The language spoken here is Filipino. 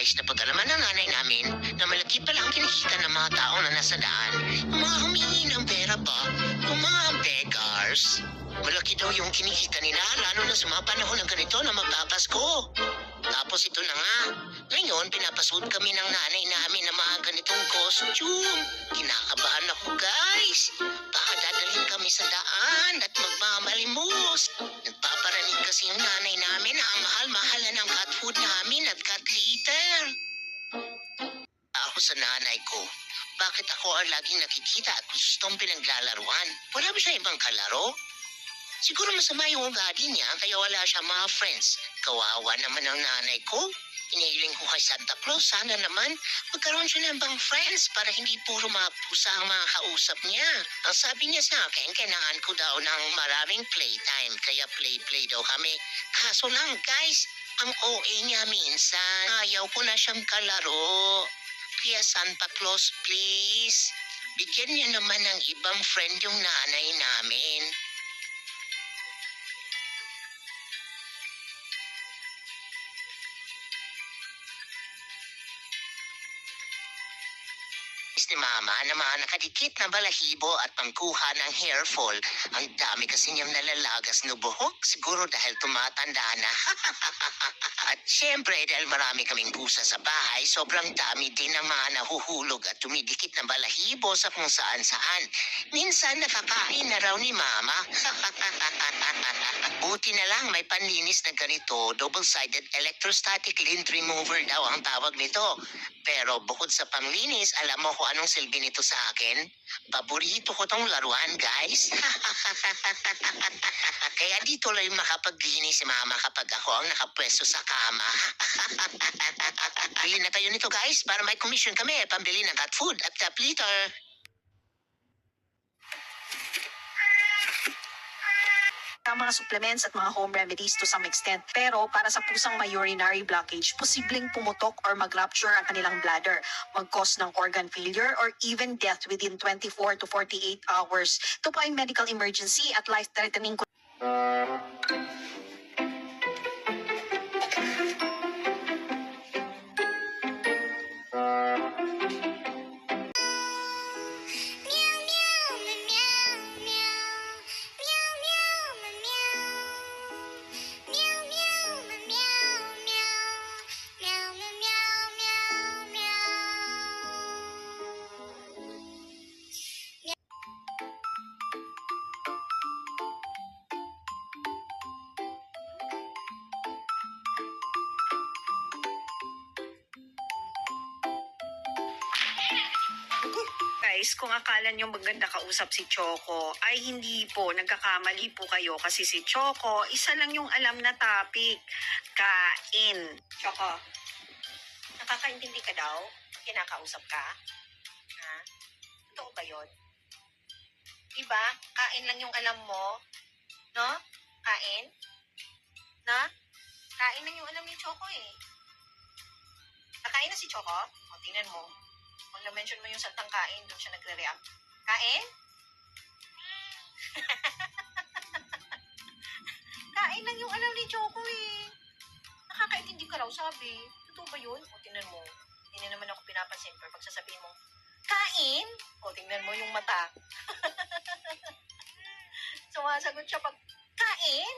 guys, napag-alaman ng nanay namin na malaki pala ang kinikita ng mga tao na nasa daan. Yung mga humingi ng pera pa, yung mga beggars. Malaki daw yung kinikita nila, lalo na sa mga panahon ng ganito na magpapasko. Tapos ito na nga, ngayon pinapasuot kami ng nanay namin ng mga ganitong costume. Kinakabahan ako guys. Baka dadalhin kami sa daan at magmamalimos. Nagpaparanig kasi yung nanay namin na ang mahal-mahal na ng cat food namin at cat litter. Ako sa nanay ko, bakit ako ang laging nakikita at gustong pinaglalaruan? Wala ba siya ibang kalaro? Siguro masama yung ugali niya kaya wala siya mga friends. Kawawa naman ang nanay ko. Iniiling ko kay Santa Claus, sana naman magkaroon siya ng ibang friends para hindi puro mga pusa ang mga kausap niya. Ang sabi niya sa akin, kailangan ko daw ng maraming playtime, kaya play daw kami. Kaso lang guys, ang OA niya minsan, ayaw ko na siyang kalaro. Kaya Santa Claus please, bigyan niya naman ng ibang friend yung nanay namin. Ni Mama na mga nakadikit na balahibo at pangkuha ng hair fall. Ang dami kasi niyang nalalagas na buhok, siguro dahil tumatanda na. At syempre dahil marami kaming pusa sa bahay, sobrang dami din ng mga nahuhulog at tumidikit na balahibo sa kung saan-saan. Minsan nakakain na raw ni Mama. Buti na lang may panlinis na ganito, double-sided electrostatic lint remover daw ang tawag nito. Pero bukod sa panglinis, alam mo kung anong silbi nito sa akin? Paborito ko tong laruan, guys. Kaya dito lang makapaglinis si Mama kapag ako ang nakapwesto sa kama. Bili na tayo nito, guys, para may commission kami pambili ng cat food at cat litter. Mga supplements at mga home remedies to some extent. Pero para sa pusang may urinary blockage, posibleng pumutok or mag-rupture ang kanilang bladder, mag-cause ng organ failure or even death within 24 to 48 hours. Ito po ay medical emergency at life-threatening. Guys, kung akala nyo maganda kausap si Choco, ay hindi po, nagkakamali po kayo kasi si Choco, isa lang yung alam na topic, kain. Choco, nakakaintindi ka daw? Kinakausap ka? Ha? Totoo ba yun? Diba? Kain lang yung alam mo? No? Kain? Na? Kain lang yung alam ni Choco eh. Nakain na si Choco? O, tingnan mo. Pag na-mention mo yung salitang kain, doon siya nagre-react. Kain? Kain lang yung alam ni Choco eh. Nakakaintindi ka raw, sabi. Totoo ba yun? O, tingnan mo. Hindi naman ako pinapansin, pero pag sasabihin mo, kain? O, tingnan mo yung mata. Sumasagot siya pag, kain?